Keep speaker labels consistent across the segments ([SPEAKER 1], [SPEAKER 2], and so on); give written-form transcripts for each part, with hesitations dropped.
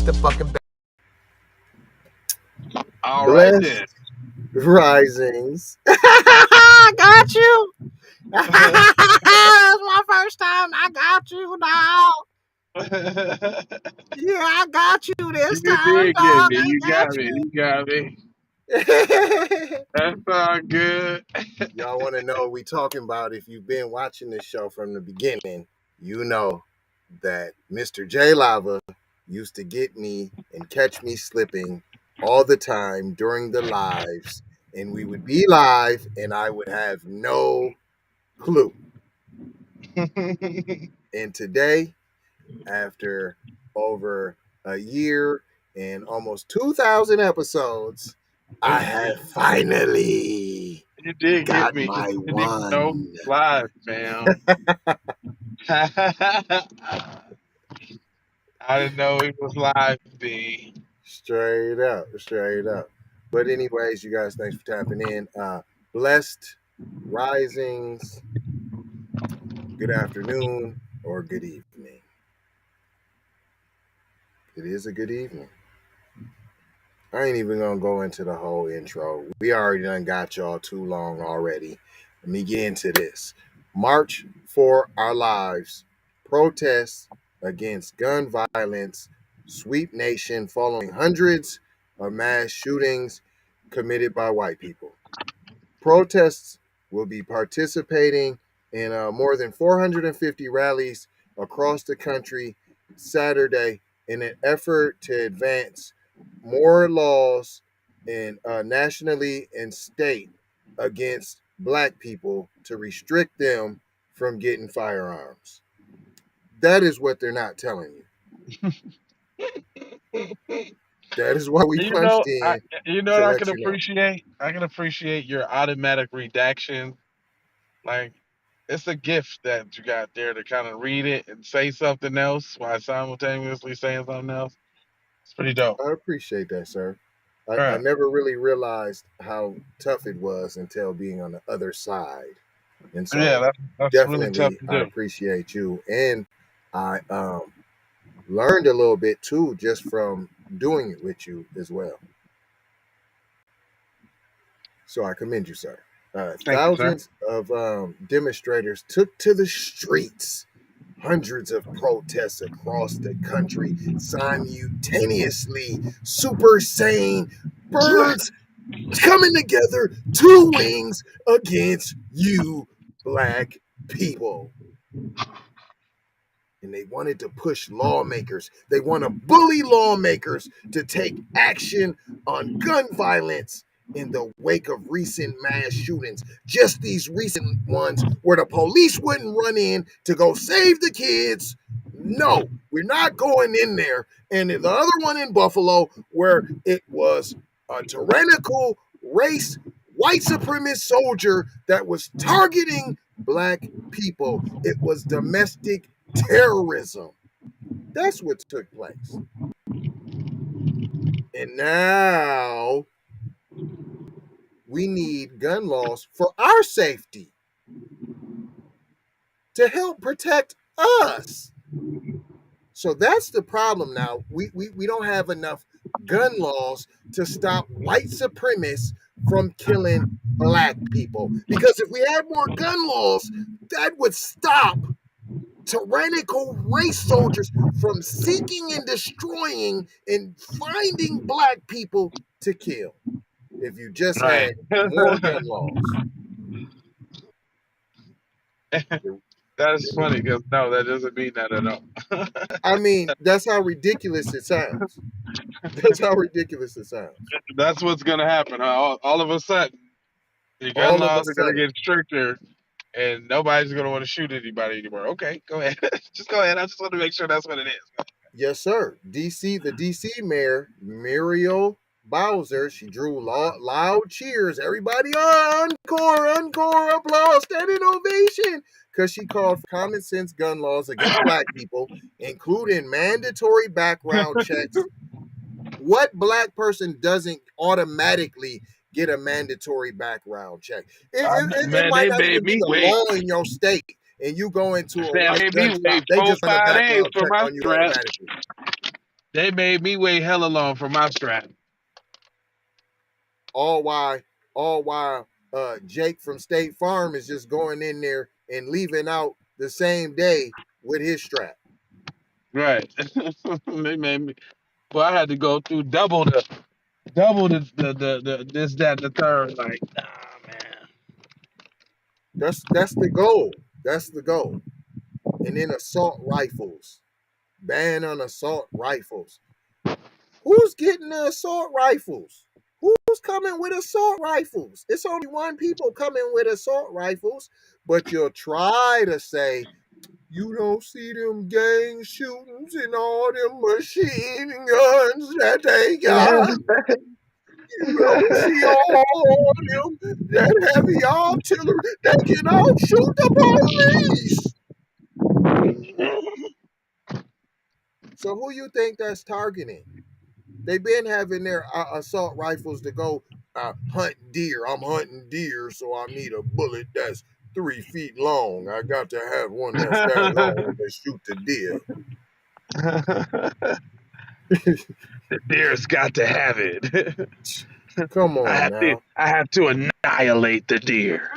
[SPEAKER 1] It's the fucking
[SPEAKER 2] All right
[SPEAKER 3] Blessed
[SPEAKER 2] then.
[SPEAKER 3] risings.
[SPEAKER 1] I got you. That's my first time. I got you, dog. Yeah, I got you this
[SPEAKER 2] You
[SPEAKER 1] time,
[SPEAKER 2] did get
[SPEAKER 1] dog.
[SPEAKER 2] me.
[SPEAKER 1] I
[SPEAKER 2] You
[SPEAKER 1] got
[SPEAKER 2] got me.
[SPEAKER 1] you.
[SPEAKER 2] You got me. That's all good.
[SPEAKER 3] Y'all want to know what we talking about? If you've been watching this show from the beginning, you know that Mr. J Lava used to get me and catch me slipping all the time during the lives, and we would be live, and I would have no clue. And today, after over a year and almost 2,000 episodes, I have finally
[SPEAKER 2] You did get
[SPEAKER 3] got
[SPEAKER 2] me because
[SPEAKER 3] my
[SPEAKER 2] you didn't even know
[SPEAKER 3] one.
[SPEAKER 2] live, fam. I didn't know it was live, B.
[SPEAKER 3] Straight up, straight up. But anyways, you guys, thanks for tapping in. Blessed risings, good afternoon, or good evening. It is a good evening. I ain't even gonna go into the whole intro. We already done got y'all too long already. Let me get into this. March for Our Lives. Protests against gun violence sweep nation following hundreds of mass shootings committed by white people. Protests will be participating in more than 450 rallies across the country Saturday in an effort to advance more laws and nationally and state against black people to restrict them from getting firearms. That is what they're not telling you. That is why we
[SPEAKER 2] You know,
[SPEAKER 3] punched
[SPEAKER 2] I
[SPEAKER 3] in
[SPEAKER 2] you know
[SPEAKER 3] to
[SPEAKER 2] what I
[SPEAKER 3] let
[SPEAKER 2] can
[SPEAKER 3] you know.
[SPEAKER 2] appreciate? I can appreciate your automatic redaction. Like it's a gift that you got there to kind of read it and say something else while simultaneously saying something else. It's pretty dope.
[SPEAKER 3] I appreciate that, sir. I
[SPEAKER 2] Right.
[SPEAKER 3] never really realized how tough it was until being on the other side. And
[SPEAKER 2] Yeah,
[SPEAKER 3] so
[SPEAKER 2] that's really tough
[SPEAKER 3] definitely
[SPEAKER 2] to
[SPEAKER 3] I
[SPEAKER 2] do.
[SPEAKER 3] appreciate you. And I learned a little bit too just from doing it with you as well. So I commend you, sir.
[SPEAKER 2] Thank you, sir.
[SPEAKER 3] Thousands of demonstrators took to the streets. Hundreds of protests across the country simultaneously. Super sane birds coming together, two wings against you, black people. And they wanted to push lawmakers. They want to bully lawmakers to take action on gun violence in the wake of recent mass shootings. Just these recent ones where the police wouldn't run in to go save the kids. No, we're not going in there. And the other one in Buffalo, where it was a tyrannical race white supremacist soldier that was targeting black people. It was domestic terrorism. That's what took place. And now we need gun laws for our safety to help protect us. So that's the problem now. We don't have enough gun laws to stop white supremacists from killing black people. Because if we had more gun laws, that would stop tyrannical race soldiers from seeking and destroying and finding black people to kill. If you just
[SPEAKER 2] Right.
[SPEAKER 3] had more gun laws.
[SPEAKER 2] That's funny because no, that doesn't mean that at all.
[SPEAKER 3] I mean, that's how ridiculous it sounds. That's how ridiculous it sounds.
[SPEAKER 2] That's what's gonna happen. Huh? All of a sudden, the gun
[SPEAKER 3] All of a
[SPEAKER 2] laws are gonna
[SPEAKER 3] sudden,
[SPEAKER 2] get stricter, and nobody's gonna want to shoot anybody anymore. Okay, go ahead. Just go ahead. I just want to make sure that's what it is.
[SPEAKER 3] yes, sir. The DC mayor, Muriel Bowser, she drew loud cheers. Everybody, encore, encore, applause, standing ovation. Because she called for common sense gun laws against black people, including mandatory background checks. What black person doesn't automatically get a mandatory background check? It
[SPEAKER 2] Man,
[SPEAKER 3] might
[SPEAKER 2] they
[SPEAKER 3] not
[SPEAKER 2] made
[SPEAKER 3] even be
[SPEAKER 2] me
[SPEAKER 3] the
[SPEAKER 2] wait.
[SPEAKER 3] law in your state, and you go into a
[SPEAKER 2] They
[SPEAKER 3] white
[SPEAKER 2] made
[SPEAKER 3] gun
[SPEAKER 2] me
[SPEAKER 3] shop,
[SPEAKER 2] wait
[SPEAKER 3] they
[SPEAKER 2] four,
[SPEAKER 3] just run a
[SPEAKER 2] 5 days
[SPEAKER 3] background
[SPEAKER 2] for
[SPEAKER 3] check
[SPEAKER 2] my
[SPEAKER 3] on you
[SPEAKER 2] strap.
[SPEAKER 3] automatically.
[SPEAKER 2] They made me wait hella long for my strap.
[SPEAKER 3] All while Jake from State Farm is just going in there and leaving out the same day with his strap.
[SPEAKER 2] Right. They made me. But I had to go through double the this that the third. Like, nah, man.
[SPEAKER 3] That's the goal. That's the goal. And then assault rifles. Ban on assault rifles. Who's getting the assault rifles? Who's coming with assault rifles? It's only one people coming with assault rifles, but you'll try to say, you don't see them gang shootings and all them machine guns that they got. You don't see all them that heavy artillery. They can outshoot the police. So who you think that's targeting? They've been having their assault rifles to go hunt deer. I'm hunting deer, so I need a bullet that's 3 feet long. I got to have one that's that long to shoot the deer.
[SPEAKER 2] The deer's got to have it.
[SPEAKER 3] Come on now.
[SPEAKER 2] I have to annihilate the deer.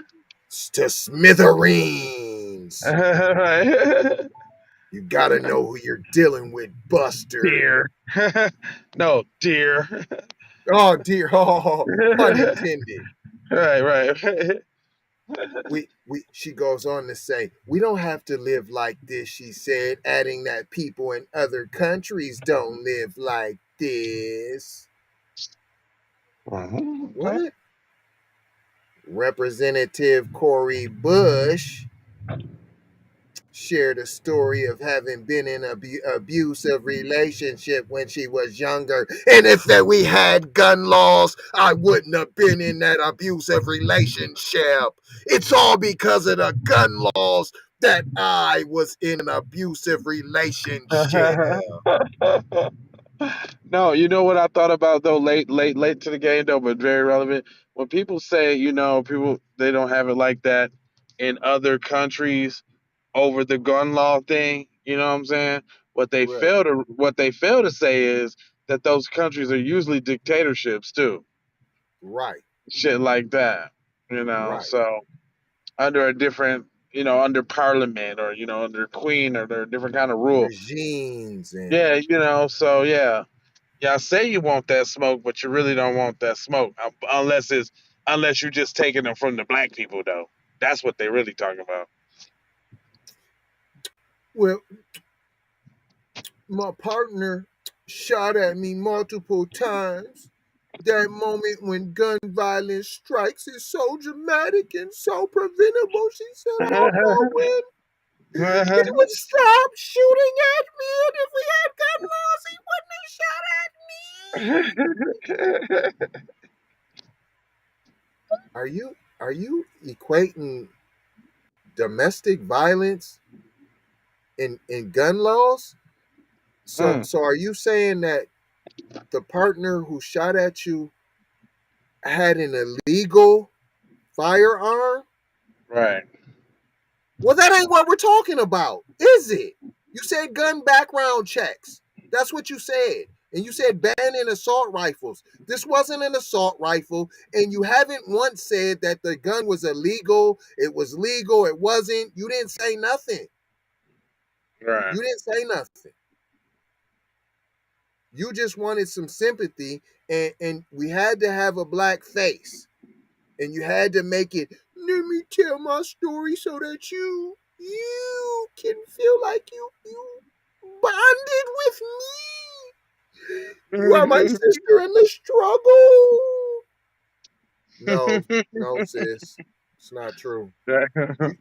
[SPEAKER 3] To smithereens. You gotta know who you're dealing with, Buster.
[SPEAKER 2] Deer. No, deer.
[SPEAKER 3] Oh dear. Oh, pun intended.
[SPEAKER 2] Right.
[SPEAKER 3] She goes on to say, we don't have to live like this, she said, adding that people in other countries don't live like this. What? Representative Cori Bush shared a story of having been in an abusive relationship when she was younger. And if we had gun laws, I wouldn't have been in that abusive relationship. It's all because of the gun laws that I was in an abusive relationship.
[SPEAKER 2] No, you know what I thought about though, late to the game though, but very relevant. When people say, people they don't have it like that in other countries over the gun law thing, you know what I'm saying?
[SPEAKER 3] Right,
[SPEAKER 2] What they fail to say is that those countries are usually dictatorships too.
[SPEAKER 3] right,
[SPEAKER 2] Shit like that.
[SPEAKER 3] right.
[SPEAKER 2] So under a different, under parliament or, under queen or their different kind of rule.
[SPEAKER 3] Regimes and
[SPEAKER 2] Yeah, so yeah. Y'all say you want that smoke, but you really don't want that smoke unless you're just taking them from the black people though. That's what they really talking about.
[SPEAKER 3] well, my partner shot at me multiple times. That moment when gun violence strikes is so dramatic and so preventable. She said, I don't know when he would stop shooting at me, and if we had gun laws, he wouldn't have shot at me. Are you equating domestic violence in gun laws? So are you saying that the partner who shot at you had an illegal firearm?
[SPEAKER 2] Right.
[SPEAKER 3] Well, that ain't what we're talking about, is it? You said gun background checks. That's what you said. And you said banning assault rifles. This wasn't an assault rifle, and you haven't once said that the gun was illegal, it was legal, it wasn't. You didn't say nothing.
[SPEAKER 2] Right.
[SPEAKER 3] You didn't say nothing. You just wanted some sympathy, and we had to have a black face. And you had to make it, let me tell my story so that you can feel like you bonded with me. You are my sister in the struggle. No, sis. It's not true.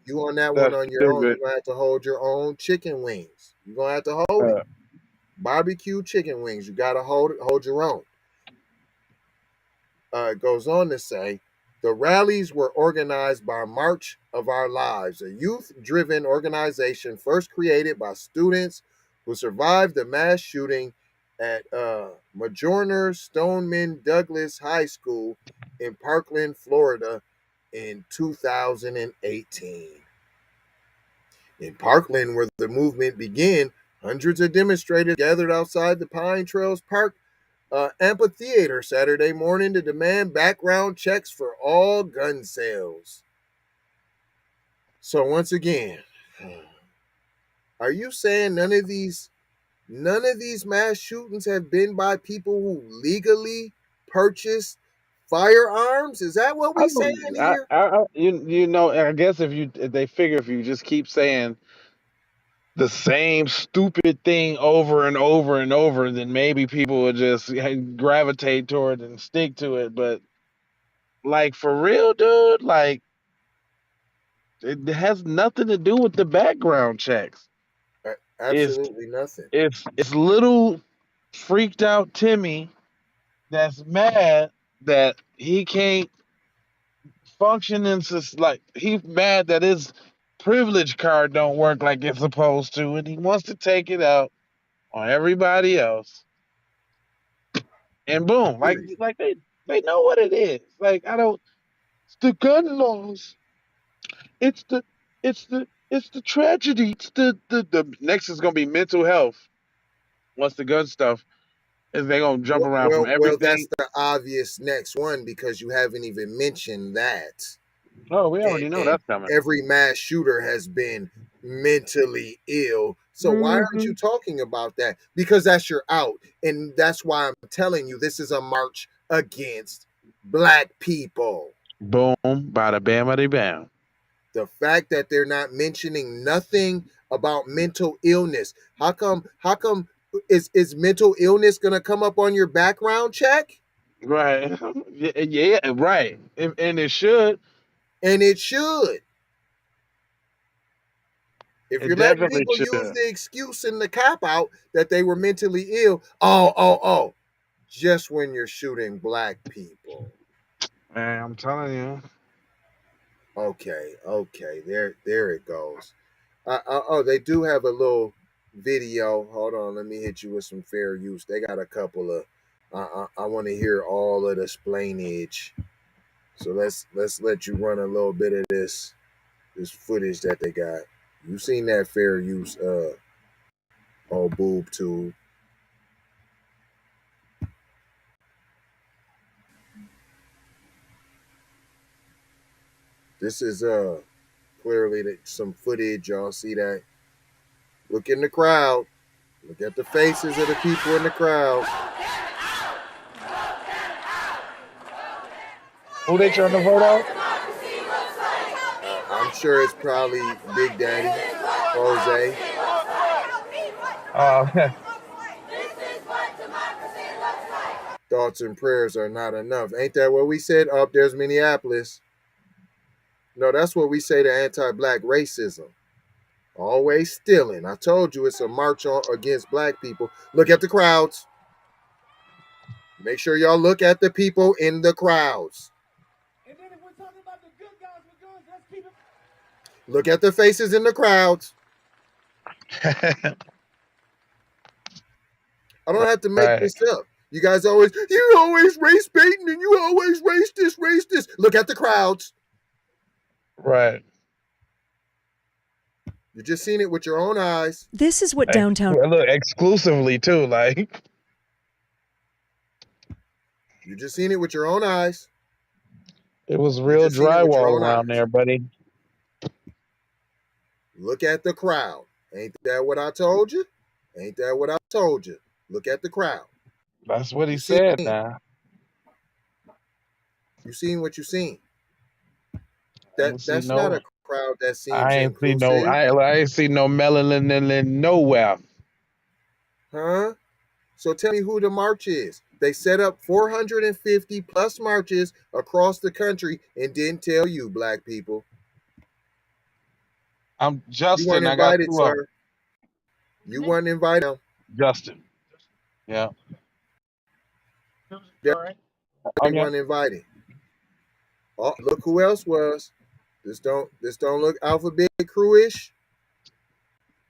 [SPEAKER 3] You on that one
[SPEAKER 2] That's
[SPEAKER 3] on your own. You're
[SPEAKER 2] stupid.
[SPEAKER 3] gonna have to hold your own chicken wings. You're gonna have to hold it. Barbecue chicken wings. You gotta hold your own. It goes on to say, the rallies were organized by March of Our Lives, a youth driven organization first created by students who survived the mass shooting at Majorner Stoneman Douglas High School in Parkland, Florida in 2018. In Parkland, where the movement began, Hundreds of demonstrators gathered outside the Pine Trails Park amphitheater Saturday morning to demand background checks for all gun sales. So once again, are you saying none of these mass shootings have been by people who legally purchased firearms? Is that what we saying here?
[SPEAKER 2] You know, I guess if they figure if you just keep saying the same stupid thing over and over and over, then maybe people would just gravitate toward it and stick to it. But like for real, dude, like it has nothing to do with the background checks. It's
[SPEAKER 3] Absolutely nothing.
[SPEAKER 2] it's little freaked out Timmy that's mad that he can't function in like he's mad that his privilege card don't work like it's supposed to, and he wants to take it out on everybody else. And boom,
[SPEAKER 3] Period.
[SPEAKER 2] like they know what it is. Like I don't. It's the gun laws. It's the tragedy. It's the next is gonna be mental health. Once the gun stuff is they gonna jump around from
[SPEAKER 3] Well, that's
[SPEAKER 2] everything.
[SPEAKER 3] the obvious next one because you haven't even mentioned that.
[SPEAKER 2] Oh, we
[SPEAKER 3] And,
[SPEAKER 2] already know
[SPEAKER 3] and
[SPEAKER 2] that's coming.
[SPEAKER 3] every mass shooter has been mentally ill. So why aren't
[SPEAKER 2] Mm-hmm.
[SPEAKER 3] you talking about that? Because that's your out. And that's why I'm telling you this is a march against black people.
[SPEAKER 2] Boom, bada bam, bada bam.
[SPEAKER 3] The fact that they're not mentioning nothing about mental illness. How come is mental illness gonna come up on your background check?
[SPEAKER 2] Right. Yeah, right. And it should.
[SPEAKER 3] And it should. If
[SPEAKER 2] It
[SPEAKER 3] you're letting
[SPEAKER 2] definitely
[SPEAKER 3] people use
[SPEAKER 2] should.
[SPEAKER 3] the excuse and the cop out that they were mentally ill, oh, just when you're shooting black people.
[SPEAKER 2] Man, I'm telling you.
[SPEAKER 3] Okay, there it goes. Oh, they do have a little video. Hold on, let me hit you with some fair use. They got a couple of. I want to hear all of the explainage. So let's let you run a little bit of this footage that they got. You seen that fair use old boob tube. This is clearly some footage. Y'all see that? Look in the crowd. Look at the faces of the people in the crowd.
[SPEAKER 2] Who they trying to vote out?
[SPEAKER 3] I'm sure it's probably Big Daddy, Jose.
[SPEAKER 2] Uh,
[SPEAKER 3] Thoughts and prayers are not enough. Ain't that what we said? Up there's Minneapolis. No, that's what we say to anti-black racism. Always stealing. I told you it's a march against black people. Look at the crowds. Make sure y'all look at the people in the crowds. And then if we're talking about the good guys with guns, let's keep it. Look at the faces in the crowds. I don't have to make
[SPEAKER 2] right.
[SPEAKER 3] this up. You guys always race baiting and you always race this. Look at the crowds.
[SPEAKER 2] Right.
[SPEAKER 3] You just seen it with your own eyes.
[SPEAKER 4] This is what downtown.
[SPEAKER 2] Look, exclusively too. Like
[SPEAKER 3] You just seen it with your own eyes.
[SPEAKER 2] it was
[SPEAKER 3] You
[SPEAKER 2] real
[SPEAKER 3] just seen it with your
[SPEAKER 2] drywall
[SPEAKER 3] own
[SPEAKER 2] around
[SPEAKER 3] eyes.
[SPEAKER 2] there, buddy.
[SPEAKER 3] Look at the crowd. Ain't that what I told you? Ain't that what I told you? Look at the crowd.
[SPEAKER 2] That's what he
[SPEAKER 3] You seen?
[SPEAKER 2] said. Now
[SPEAKER 3] You seen what you seen.
[SPEAKER 2] I ain't see
[SPEAKER 3] That's not
[SPEAKER 2] no.
[SPEAKER 3] a crowd that seems
[SPEAKER 2] I ain't see no.
[SPEAKER 3] inclusive,
[SPEAKER 2] I ain't see no melanin nowhere.
[SPEAKER 3] huh? So tell me who the march is. They set up 450 plus marches across the country and didn't tell you, black people.
[SPEAKER 2] I'm
[SPEAKER 3] You weren't
[SPEAKER 2] Justin. I got
[SPEAKER 3] invited,
[SPEAKER 2] two of them.
[SPEAKER 3] sir. You weren't invited.
[SPEAKER 2] Justin. Yeah.
[SPEAKER 3] They
[SPEAKER 2] All right. Okay.
[SPEAKER 3] weren't invited. Oh, look who else was. This don't look alphabet crew-ish.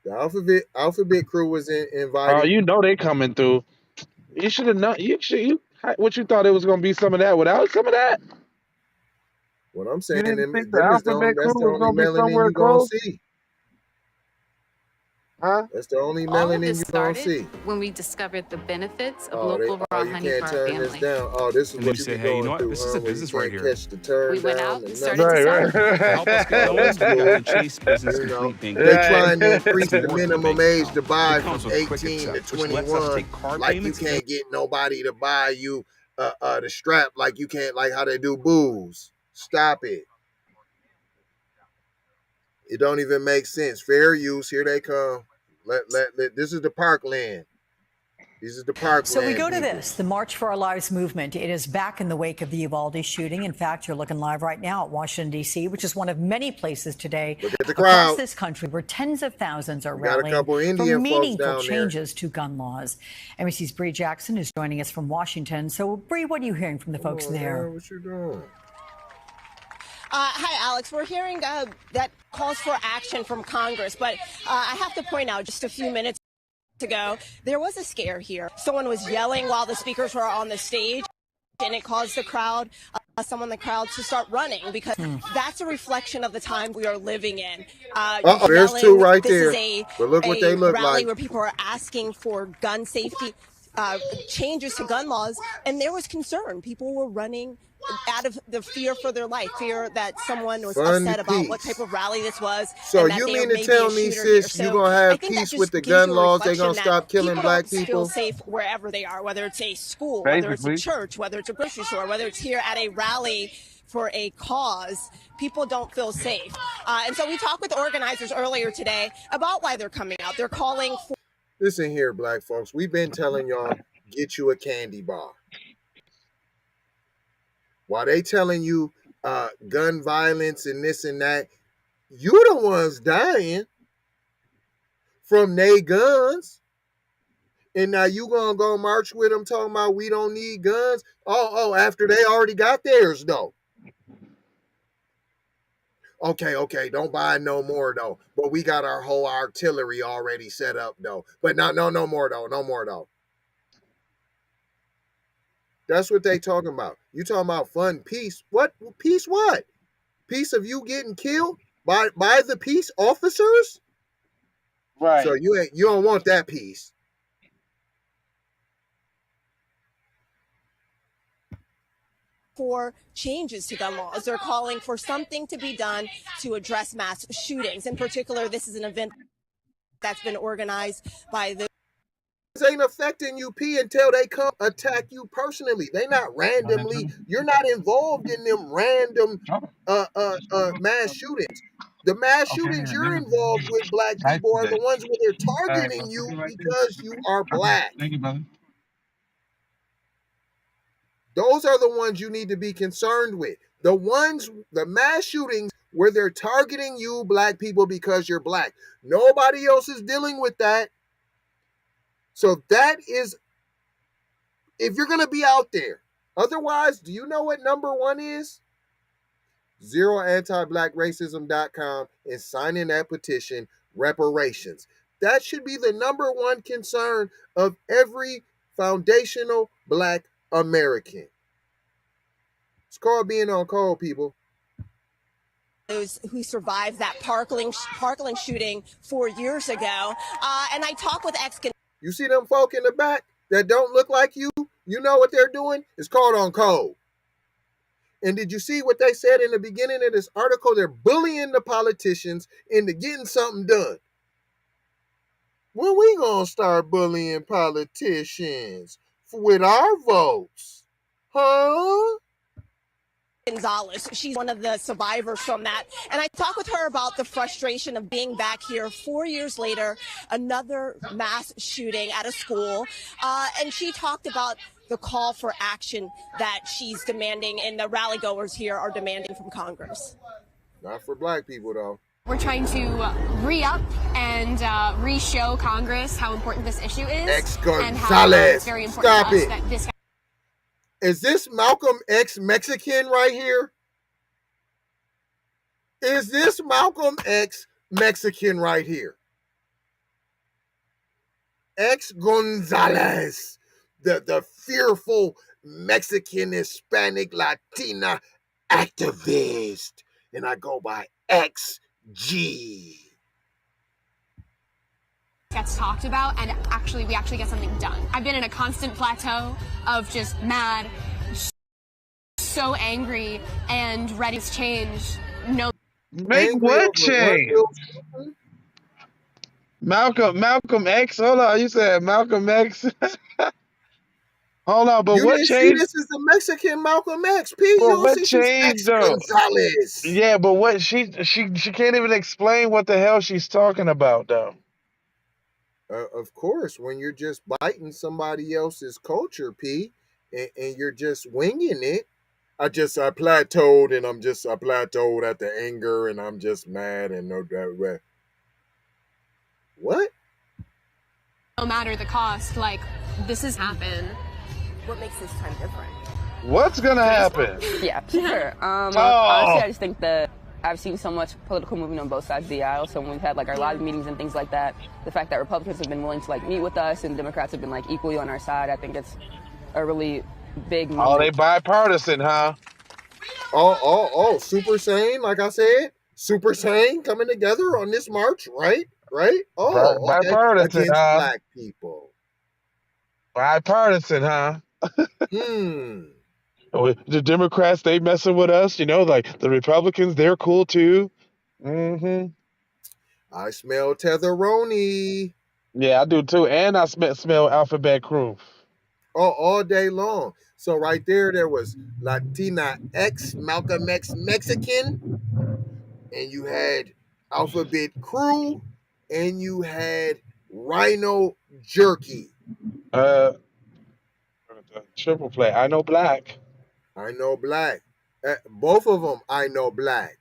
[SPEAKER 3] The alphabet crew was
[SPEAKER 2] Oh,
[SPEAKER 3] invited.
[SPEAKER 2] you know they coming through. You should have known. What you thought it was gonna be some of that without some of that?
[SPEAKER 3] What I'm
[SPEAKER 2] You
[SPEAKER 3] saying,
[SPEAKER 2] didn't think the
[SPEAKER 3] them is
[SPEAKER 2] alphabet
[SPEAKER 3] that's
[SPEAKER 2] crew
[SPEAKER 3] the
[SPEAKER 2] was
[SPEAKER 3] only
[SPEAKER 2] gonna be
[SPEAKER 3] melanin
[SPEAKER 2] somewhere
[SPEAKER 3] you gonna
[SPEAKER 2] close?
[SPEAKER 3] see.
[SPEAKER 2] Huh?
[SPEAKER 3] That's the only
[SPEAKER 4] All of
[SPEAKER 3] melanin
[SPEAKER 4] this
[SPEAKER 3] you gonna
[SPEAKER 4] started
[SPEAKER 3] see.
[SPEAKER 4] when we discovered the benefits of
[SPEAKER 3] Oh,
[SPEAKER 4] local raw
[SPEAKER 3] you
[SPEAKER 4] honey for
[SPEAKER 3] can't
[SPEAKER 4] our
[SPEAKER 3] turn this
[SPEAKER 4] family.
[SPEAKER 3] down. Oh, this is
[SPEAKER 5] And then
[SPEAKER 3] what
[SPEAKER 5] you
[SPEAKER 3] you
[SPEAKER 5] say,
[SPEAKER 3] be
[SPEAKER 5] hey, you know
[SPEAKER 3] going
[SPEAKER 5] what?
[SPEAKER 3] through,
[SPEAKER 5] This
[SPEAKER 3] huh?
[SPEAKER 5] is a
[SPEAKER 3] When you
[SPEAKER 5] business right
[SPEAKER 3] can't
[SPEAKER 5] here.
[SPEAKER 3] catch the turn
[SPEAKER 4] We went
[SPEAKER 3] down
[SPEAKER 4] out
[SPEAKER 3] and
[SPEAKER 4] and
[SPEAKER 3] nothing.
[SPEAKER 4] started to sell
[SPEAKER 2] Right,
[SPEAKER 4] them.
[SPEAKER 5] To help us get
[SPEAKER 3] Oh,
[SPEAKER 5] going,
[SPEAKER 3] that's
[SPEAKER 5] we got
[SPEAKER 3] cool.
[SPEAKER 5] the Chase Business
[SPEAKER 3] You know,
[SPEAKER 5] Complete bank
[SPEAKER 3] they
[SPEAKER 5] account.
[SPEAKER 3] trying to
[SPEAKER 2] right.
[SPEAKER 3] increase
[SPEAKER 5] It's
[SPEAKER 3] the
[SPEAKER 5] more than a
[SPEAKER 3] minimum
[SPEAKER 5] bank
[SPEAKER 3] age to
[SPEAKER 5] account.
[SPEAKER 3] buy
[SPEAKER 5] It
[SPEAKER 3] from
[SPEAKER 5] comes with Quick
[SPEAKER 3] 18 to
[SPEAKER 5] Accept, which lets us
[SPEAKER 3] 21.
[SPEAKER 5] take card
[SPEAKER 3] Like you
[SPEAKER 5] payments and
[SPEAKER 3] can't get nobody to buy you the strap like you can't, like how they do booze. Stop it. It don't even make sense. Fair use. Here they come. Let this is the parkland. This is the
[SPEAKER 6] So we
[SPEAKER 3] parkland
[SPEAKER 6] go to
[SPEAKER 3] people.
[SPEAKER 6] this, the March for Our Lives movement. It is back in the wake of the Uvalde shooting. In fact, you're looking live right now at Washington, D.C., which is one of many places today
[SPEAKER 3] Look at the
[SPEAKER 6] across
[SPEAKER 3] crowd.
[SPEAKER 6] this country where tens of thousands are
[SPEAKER 3] We got a
[SPEAKER 6] rallying
[SPEAKER 3] couple
[SPEAKER 6] for
[SPEAKER 3] Indian folks
[SPEAKER 6] meaningful
[SPEAKER 3] down there.
[SPEAKER 6] changes to gun laws. NBC's Bree Jackson is joining us from Washington. So, Bree, what are you hearing from the folks there?
[SPEAKER 3] Man, what you doing?
[SPEAKER 7] Hi, Alex. We're hearing that calls for action from Congress, but I have to point out just a few minutes ago, there was a scare here. Someone was yelling while the speakers were on the stage, and it caused the crowd, someone in the crowd, to start running because that's a reflection of the time we are living in.
[SPEAKER 3] There's two right
[SPEAKER 7] this
[SPEAKER 3] there.
[SPEAKER 7] is
[SPEAKER 3] But look what they look
[SPEAKER 7] rally
[SPEAKER 3] like.
[SPEAKER 7] where people are asking for gun safety, changes to gun laws, and there was concern. People were running out of the fear for their life, fear that someone was upset about what type of rally this was.
[SPEAKER 3] So
[SPEAKER 7] and that
[SPEAKER 3] you
[SPEAKER 7] there
[SPEAKER 3] mean to
[SPEAKER 7] may
[SPEAKER 3] tell
[SPEAKER 7] be a
[SPEAKER 3] me,
[SPEAKER 7] shooter here.
[SPEAKER 3] sis, you
[SPEAKER 7] So
[SPEAKER 3] gonna
[SPEAKER 7] I
[SPEAKER 3] have
[SPEAKER 7] think that
[SPEAKER 3] peace
[SPEAKER 7] just
[SPEAKER 3] with the
[SPEAKER 7] gives
[SPEAKER 3] gun
[SPEAKER 7] you a
[SPEAKER 3] laws? They
[SPEAKER 7] reflection
[SPEAKER 3] gonna
[SPEAKER 7] that
[SPEAKER 3] stop killing
[SPEAKER 7] people
[SPEAKER 3] black
[SPEAKER 7] don't
[SPEAKER 3] people?
[SPEAKER 7] feel safe wherever they are, whether it's a school, whether it's a
[SPEAKER 2] Basically.
[SPEAKER 7] church, whether it's a grocery store, whether it's here at a rally for a cause. People don't feel safe. And so we talked with organizers earlier today about why they're coming out. They're calling for.
[SPEAKER 3] Listen here, black folks. We've been telling y'all, get you a candy bar. While they telling you gun violence and this and that, you the ones dying from they guns. And now you gonna go march with them talking about we don't need guns? Oh, after they already got theirs though. Okay, don't buy no more though. But we got our whole artillery already set up though. But no more though. That's what they talking about. You talking about fun peace? What peace? What peace of you getting killed by the peace officers? So
[SPEAKER 2] Right.
[SPEAKER 3] you don't want that peace.
[SPEAKER 7] For changes to gun laws. They're calling for something to be done to address mass shootings. In particular, this is an event that's been organized by the
[SPEAKER 3] Ain't affecting you, P, until they come attack you personally. They not randomly. You're not involved in them random mass shootings. The mass shootings you're involved with, black people, are the ones where they're targeting you because you are black.
[SPEAKER 2] Thank you, brother.
[SPEAKER 3] Those are the ones you need to be concerned with. The mass shootings where they're targeting you, black people, because you're black. Nobody else is dealing with that. So that is, if you're going to be out there. Otherwise, do you know what number one is? ZeroAntiBlackRacism.com and sign in that petition, reparations. That should be the number one concern of every foundational black American. It's called being on call, people.
[SPEAKER 7] those who survived that Parkland shooting 4 years ago. And I talked with
[SPEAKER 3] You see them folk in the back that don't look like you? You know what they're doing? It's called on code. And did you see what they said in the beginning of this article? They're bullying the politicians into getting something done. When we gonna start bullying politicians with our votes? Huh?
[SPEAKER 7] Gonzalez. She's one of the survivors from that. And I talked with her about the frustration of being back here 4 years later, another mass shooting at a school. And she talked about the call for action that she's demanding and the rally goers here are demanding from Congress.
[SPEAKER 3] Not for black people, though.
[SPEAKER 8] We're trying to re-up and re-show Congress how important this issue is.
[SPEAKER 3] Ex-Gonzalez.
[SPEAKER 8] And how it's very important
[SPEAKER 3] Stop
[SPEAKER 8] to us
[SPEAKER 3] it.
[SPEAKER 8] that this.
[SPEAKER 3] Is this Malcolm X Mexican right here? Is this Malcolm X Mexican right here? Ex Gonzalez, the fearful Mexican, Hispanic, Latina activist. And I go by XG.
[SPEAKER 8] gets talked about and we actually get something done. I've been in a constant plateau of just mad, so angry, and ready to change. No.
[SPEAKER 2] Make
[SPEAKER 3] Angry
[SPEAKER 2] what
[SPEAKER 3] over what,
[SPEAKER 2] change?
[SPEAKER 3] Bill?
[SPEAKER 2] Malcolm X. Hold on, you said Malcolm X. Hold on, but
[SPEAKER 3] You
[SPEAKER 2] what
[SPEAKER 3] didn't see
[SPEAKER 2] changed?
[SPEAKER 3] this is the Mexican Malcolm X, P. You
[SPEAKER 2] But
[SPEAKER 3] don't
[SPEAKER 2] what
[SPEAKER 3] see she's
[SPEAKER 2] changed
[SPEAKER 3] X
[SPEAKER 2] though?
[SPEAKER 3] Gonzalez.
[SPEAKER 2] Yeah, but what she can't even explain what the hell she's talking about though.
[SPEAKER 3] Of course, when you're just biting somebody else's culture, P, and you're just winging it. I plateaued, and I plateaued at the anger, and I'm just mad and no doubt. What?
[SPEAKER 8] No matter the cost, like, this has happened.
[SPEAKER 7] What makes this time different?
[SPEAKER 2] What's gonna happen?
[SPEAKER 9] Yeah, sure. Honestly, I just think that I've seen so much political movement on both sides of the aisle. So when we've had like our live meetings and things like that, the fact that Republicans have been willing to like meet with us and Democrats have been like equally on our side, I think it's a really big moment.
[SPEAKER 2] Oh, they bipartisan, huh?
[SPEAKER 3] Oh, super sane, like I said, super sane coming together on this march, right? Oh, okay.
[SPEAKER 2] Bipartisan,
[SPEAKER 3] Against
[SPEAKER 2] huh?
[SPEAKER 3] black people.
[SPEAKER 2] Bipartisan, huh? The Democrats, they messing with us, like the Republicans, they're cool too. Mm-hmm.
[SPEAKER 3] I smell tetheroni.
[SPEAKER 2] Yeah, I do too. And I smell alphabet crew.
[SPEAKER 3] Oh, all day long. So right there was Latina X, Malcolm X Mexican, and you had Alphabet Crew, and you had Rhino Jerky.
[SPEAKER 2] Triple play. I know black.
[SPEAKER 3] I know black. Both of them, I know black.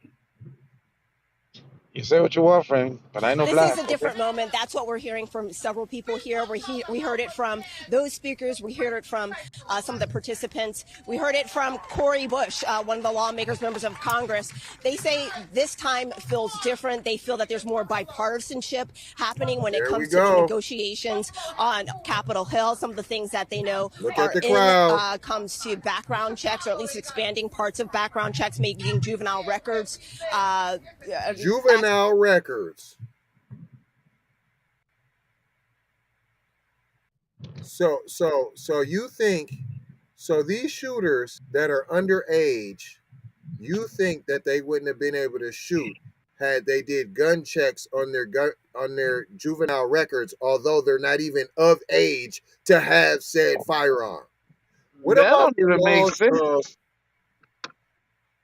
[SPEAKER 2] You say what you want, friend, but I know black.
[SPEAKER 7] This is a different moment. That's what we're hearing from several people here. We heard it from those speakers. We heard it from some of the participants. We heard it from Cori Bush, one of the lawmakers, members of Congress. They say this time feels different. They feel that there's more bipartisanship happening when it comes to the negotiations on Capitol Hill. Some of the things that they know comes to background checks, or at least expanding parts of background checks, making juvenile records.
[SPEAKER 3] Juvenile records. So you think these shooters that are underage, you think that they wouldn't have been able to shoot had they did gun checks on their juvenile records, although they're not even of age to have said firearm? What
[SPEAKER 2] that
[SPEAKER 3] about
[SPEAKER 2] don't even make sense.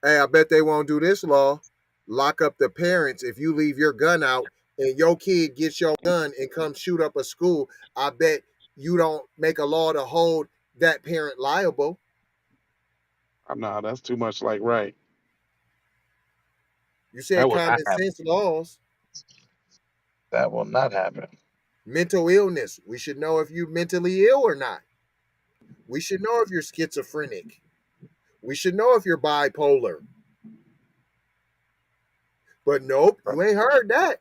[SPEAKER 3] Hey, I bet they won't do this law. Lock up the parents if you leave your gun out and your kid gets your gun and comes shoot up a school. I bet you don't make a law to hold that parent liable.
[SPEAKER 2] Nah, that's too much like right.
[SPEAKER 3] You said common sense laws.
[SPEAKER 2] That will not happen.
[SPEAKER 3] Mental illness. We should know if you're mentally ill or not. We should know if you're schizophrenic. We should know if you're bipolar. But nope, you ain't heard that.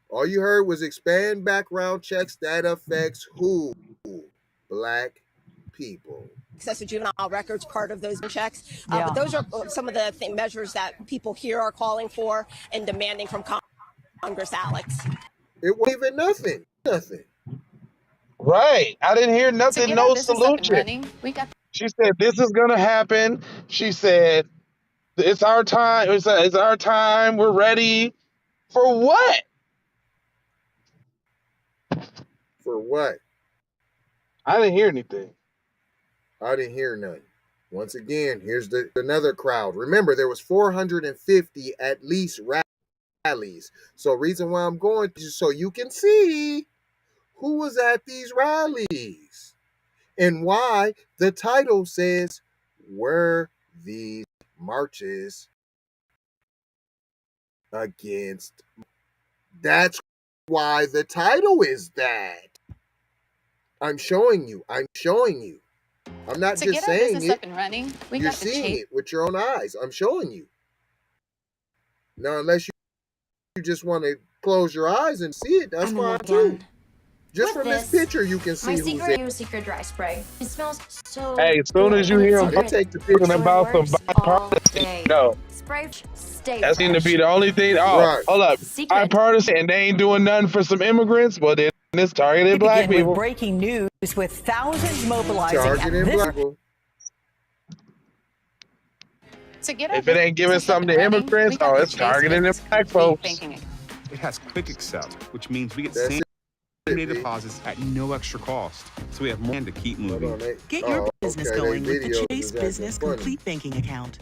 [SPEAKER 3] All you heard was expand background checks that affects who? Black people.
[SPEAKER 7] Access to juvenile records, part of those checks. But those are some of the measures that people here are calling for and demanding from Congress, Alex.
[SPEAKER 3] It wasn't even nothing.
[SPEAKER 2] Right. I didn't hear nothing, no solution. She said, this is going to happen. She said, it's our time. It's our time. We're ready. For what?
[SPEAKER 3] For what?
[SPEAKER 2] I didn't hear anything.
[SPEAKER 3] I didn't hear nothing. Once again, here's another crowd. Remember, there was 450 at least rallies. So reason why I'm going to, so you can see who was at these rallies and why the title says, were these marches against? That's why the title is that. I'm showing you. I'm not just saying it.
[SPEAKER 4] Up and running,
[SPEAKER 3] You're seeing it with your own eyes. I'm showing you. Now, unless you just want to close your eyes and see it, that's fine too. Just
[SPEAKER 10] With
[SPEAKER 3] from this
[SPEAKER 10] this,
[SPEAKER 3] picture, you can see
[SPEAKER 10] my
[SPEAKER 3] who's
[SPEAKER 10] secret
[SPEAKER 3] in.
[SPEAKER 10] new secret dry spray. It smells so
[SPEAKER 2] Hey, as soon
[SPEAKER 10] good,
[SPEAKER 2] as you
[SPEAKER 10] and
[SPEAKER 2] hear
[SPEAKER 10] it's
[SPEAKER 2] him
[SPEAKER 3] I'll
[SPEAKER 10] secret,
[SPEAKER 3] take the
[SPEAKER 2] talking
[SPEAKER 3] picture.
[SPEAKER 10] so it
[SPEAKER 2] about some
[SPEAKER 10] works all day.
[SPEAKER 2] no,
[SPEAKER 10] Spray stay
[SPEAKER 2] that seemed to
[SPEAKER 10] fresh.
[SPEAKER 2] be the only thing. Oh,
[SPEAKER 3] Right.
[SPEAKER 2] hold up,
[SPEAKER 10] Secret.
[SPEAKER 2] bipartisan, and they ain't doing nothing for some immigrants. Well, then it's targeted
[SPEAKER 6] We
[SPEAKER 2] black
[SPEAKER 6] begin with
[SPEAKER 2] people.
[SPEAKER 6] breaking news with thousands mobilizing at
[SPEAKER 3] Targeting
[SPEAKER 6] this.
[SPEAKER 3] black people.
[SPEAKER 4] To get our
[SPEAKER 2] If it ain't giving
[SPEAKER 4] business up
[SPEAKER 2] something
[SPEAKER 4] and
[SPEAKER 2] to
[SPEAKER 4] running,
[SPEAKER 2] immigrants,
[SPEAKER 4] we got
[SPEAKER 2] oh,
[SPEAKER 4] the
[SPEAKER 2] it's
[SPEAKER 4] Chase
[SPEAKER 2] targeting the
[SPEAKER 4] Business
[SPEAKER 2] black
[SPEAKER 4] Complete
[SPEAKER 2] folks.
[SPEAKER 4] Banking.
[SPEAKER 5] It has quick accept, which means we get
[SPEAKER 3] That's
[SPEAKER 5] same
[SPEAKER 3] it.
[SPEAKER 5] day
[SPEAKER 3] B.
[SPEAKER 5] deposits at no extra cost. So we have more to keep
[SPEAKER 3] Hold
[SPEAKER 5] moving.
[SPEAKER 3] on, they,
[SPEAKER 11] Get your
[SPEAKER 3] oh,
[SPEAKER 11] business
[SPEAKER 3] okay,
[SPEAKER 11] going
[SPEAKER 3] they
[SPEAKER 11] with the
[SPEAKER 3] videos
[SPEAKER 11] Chase
[SPEAKER 3] is acting
[SPEAKER 11] Business
[SPEAKER 3] funny.
[SPEAKER 11] Complete Banking account.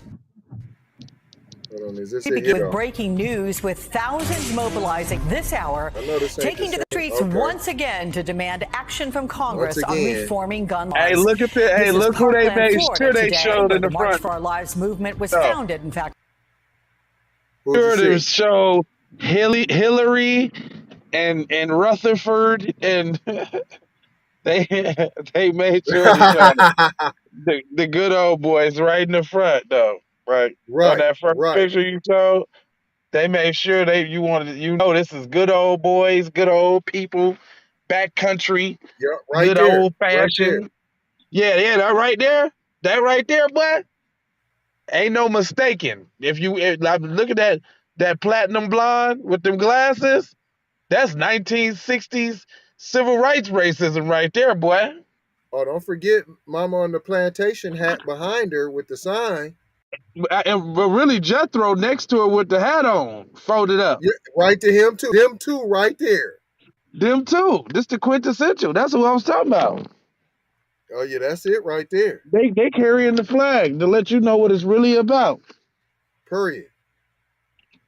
[SPEAKER 3] Hold on, is this
[SPEAKER 6] We
[SPEAKER 3] it
[SPEAKER 6] begin
[SPEAKER 3] here?
[SPEAKER 6] with breaking news with thousands mobilizing this hour,
[SPEAKER 3] I know this ain't
[SPEAKER 6] taking to
[SPEAKER 3] the
[SPEAKER 6] the
[SPEAKER 3] same.
[SPEAKER 6] streets
[SPEAKER 3] Okay.
[SPEAKER 6] once again to demand action from Congress on
[SPEAKER 3] again.
[SPEAKER 6] reforming gun laws.
[SPEAKER 2] Hey, look at the.
[SPEAKER 6] This
[SPEAKER 2] Hey,
[SPEAKER 6] is
[SPEAKER 2] look who they
[SPEAKER 6] Parkland,
[SPEAKER 2] made
[SPEAKER 6] Florida
[SPEAKER 2] sure they
[SPEAKER 6] today,
[SPEAKER 2] showed
[SPEAKER 6] where
[SPEAKER 2] in
[SPEAKER 6] the
[SPEAKER 2] the
[SPEAKER 6] March
[SPEAKER 2] front.
[SPEAKER 6] for Our Lives movement was
[SPEAKER 2] No,
[SPEAKER 6] founded. In fact,
[SPEAKER 3] Who'd you
[SPEAKER 2] sure to
[SPEAKER 3] see?
[SPEAKER 2] show Hillary and Rutherford and they made sure to show the good old boys right in the front though. Right on
[SPEAKER 3] Right,
[SPEAKER 2] that first
[SPEAKER 3] right.
[SPEAKER 2] picture you showed, they made sure this is good old boys, good old people, back country,
[SPEAKER 3] Yeah, right
[SPEAKER 2] good
[SPEAKER 3] there.
[SPEAKER 2] old
[SPEAKER 3] Right there.
[SPEAKER 2] fashioned. Yeah, that right there, boy. Ain't no mistaking. Like, look at that platinum blonde with them glasses, that's 1960s civil rights racism right there, boy.
[SPEAKER 3] Oh, don't forget Mama on the plantation hat behind her with the sign.
[SPEAKER 2] But really, Jethro next to her with the hat on, folded up.
[SPEAKER 3] Yeah, right to him too. Them two right there.
[SPEAKER 2] Them too. This the quintessential. That's what I was talking about.
[SPEAKER 3] Oh yeah, that's it right there.
[SPEAKER 2] They carrying the flag to let you know what it's really about.
[SPEAKER 3] Period.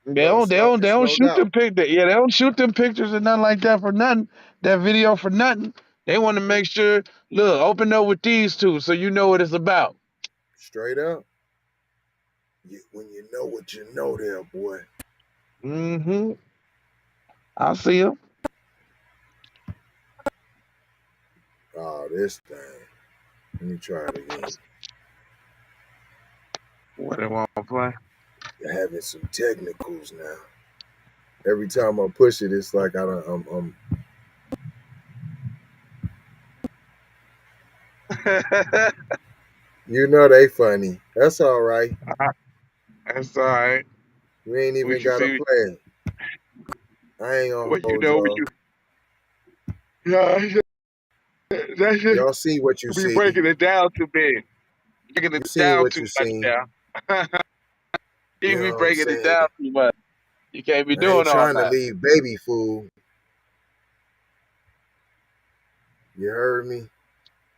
[SPEAKER 2] They don't they don't they
[SPEAKER 3] It's
[SPEAKER 2] don't
[SPEAKER 3] no
[SPEAKER 2] shoot
[SPEAKER 3] doubt.
[SPEAKER 2] them pictures. Yeah, they don't shoot them pictures and nothing like that for nothing. That video for nothing. They want to make sure. Look, open up with these two so you know what it's about.
[SPEAKER 3] Straight up. When you know what you know there, boy.
[SPEAKER 2] Mm-hmm. I see them.
[SPEAKER 3] Oh, this thing. Let me try it again.
[SPEAKER 2] What they want to play?
[SPEAKER 3] You're having some technicals now. Every time I push it, it's like I'm You know they funny. That's all right.
[SPEAKER 2] That's all right.
[SPEAKER 3] We ain't even
[SPEAKER 2] What you
[SPEAKER 3] gotta
[SPEAKER 2] see?
[SPEAKER 3] play. I ain't gonna
[SPEAKER 2] What you
[SPEAKER 3] hold
[SPEAKER 2] know? What
[SPEAKER 3] y'all.
[SPEAKER 2] you? Yeah, that's just
[SPEAKER 3] Y'all see what you
[SPEAKER 2] be
[SPEAKER 3] see.
[SPEAKER 2] breaking it down too big. Breaking
[SPEAKER 3] You
[SPEAKER 2] it
[SPEAKER 3] seen
[SPEAKER 2] down
[SPEAKER 3] what
[SPEAKER 2] too
[SPEAKER 3] you
[SPEAKER 2] much
[SPEAKER 3] seen.
[SPEAKER 2] now.
[SPEAKER 3] You
[SPEAKER 2] You
[SPEAKER 3] know
[SPEAKER 2] be
[SPEAKER 3] what I'm
[SPEAKER 2] breaking it
[SPEAKER 3] saying?
[SPEAKER 2] down too much. You can't be
[SPEAKER 3] I ain't
[SPEAKER 2] doing all
[SPEAKER 3] trying to
[SPEAKER 2] that.
[SPEAKER 3] leave baby food. You heard me?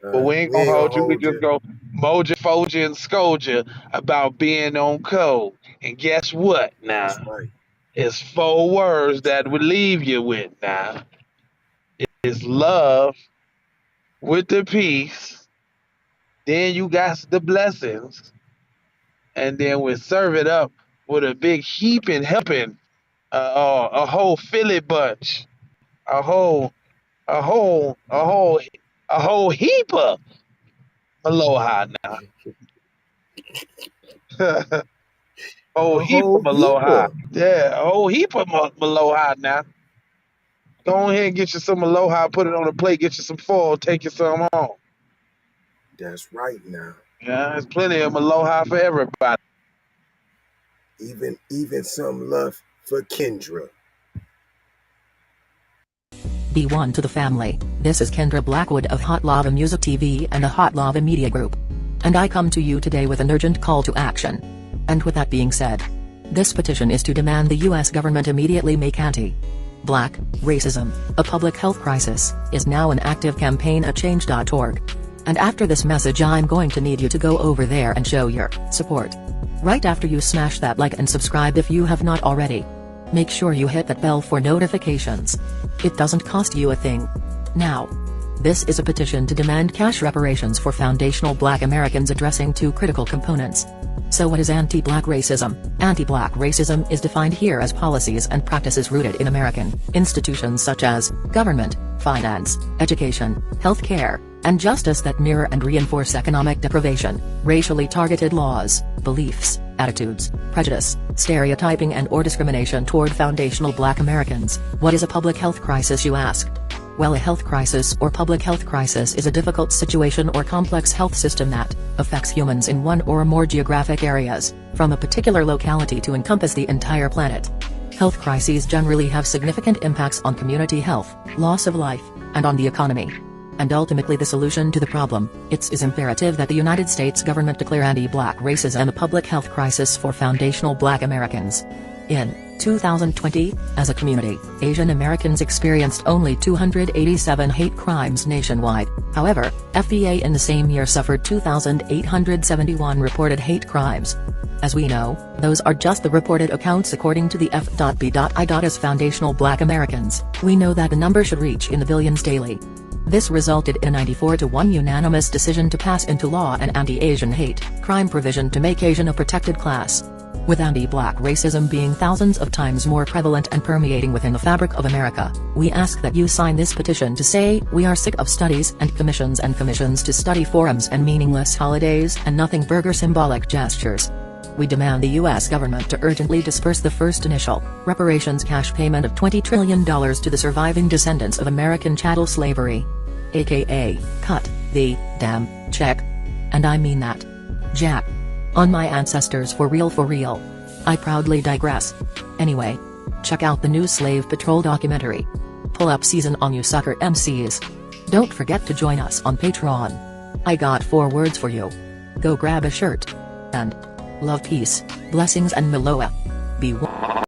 [SPEAKER 2] But we ain't
[SPEAKER 3] We
[SPEAKER 2] gonna
[SPEAKER 3] ain't gonna
[SPEAKER 2] hold you. We
[SPEAKER 3] hold
[SPEAKER 2] just
[SPEAKER 3] you.
[SPEAKER 2] go moja, foja, and scold you about being on code. And guess what?
[SPEAKER 3] That's
[SPEAKER 2] Now
[SPEAKER 3] right.
[SPEAKER 2] it's 4 words
[SPEAKER 3] That's
[SPEAKER 2] that
[SPEAKER 3] right.
[SPEAKER 2] would leave you with. Now it's love with the peace. Then you got the blessings, and then we serve it up with a big heaping, helping, a whole Philly bunch, a whole, a whole, a whole, a whole heap of aloha now. Whole
[SPEAKER 3] A
[SPEAKER 2] heap of
[SPEAKER 3] whole
[SPEAKER 2] aloha.
[SPEAKER 3] heaper.
[SPEAKER 2] Yeah, a whole heap of aloha now. Go ahead and get you some aloha, put it on a plate, get you some foil, take you some home.
[SPEAKER 3] That's right now.
[SPEAKER 2] Yeah, there's plenty of aloha for everybody.
[SPEAKER 3] Even some love for Kendra.
[SPEAKER 12] Be one to the family. This is Kendra Blackwood of Hot Lava Music TV and the Hot Lava Media Group. And I come to you today with an urgent call to action. And with that being said, this petition is to demand the US government immediately make anti-black racism a public health crisis is now an active campaign at change.org. And after this message I'm going to need you to go over there and show your support. Right after you smash that like and subscribe if you have not already. Make sure you hit that bell for notifications. It doesn't cost you a thing. Now, this is a petition to demand cash reparations for foundational Black Americans addressing two critical components. So what is anti-Black racism? Anti-Black racism is defined here as policies and practices rooted in American institutions such as government, finance, education, healthcare, and justice that mirror and reinforce economic deprivation, racially targeted laws, beliefs, attitudes, prejudice, stereotyping and/or discrimination toward foundational Black Americans. What is a public health crisis, you ask? Well, a health crisis or public health crisis is a difficult situation or complex health system that affects humans in one or more geographic areas, from a particular locality to encompass the entire planet. Health crises generally have significant impacts on community health, loss of life, and on the economy. And ultimately the solution to the problem, it is imperative that the United States government declare anti-black racism a public health crisis for foundational Black Americans. In 2020, as a community, Asian Americans experienced only 287 hate crimes nationwide. However, FBA in the same year suffered 2,871 reported hate crimes. As we know, those are just the reported accounts according to the F.B.I. As foundational Black Americans, we know that the number should reach in the billions daily. This resulted in a 94-1 unanimous decision to pass into law an anti-Asian hate crime provision to make Asian a protected class. With anti-black racism being thousands of times more prevalent and permeating within the fabric of America, we ask that you sign this petition to say we are sick of studies and commissions to study forums and meaningless holidays and nothing burger symbolic gestures. We demand the U.S. government to urgently disperse the first initial reparations cash payment of $20 trillion to the surviving descendants of American chattel slavery. AKA, cut the damn check. And I mean that. Jack. On my ancestors for real for real. I proudly digress. Anyway. Check out the new Slave Patrol documentary. Pull up season on you sucker MCs. Don't forget to join us on Patreon. I got 4 words for you. Go grab a shirt. And love, peace, blessings and Miloa. Be one.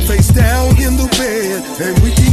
[SPEAKER 11] Face down in the bed, and we can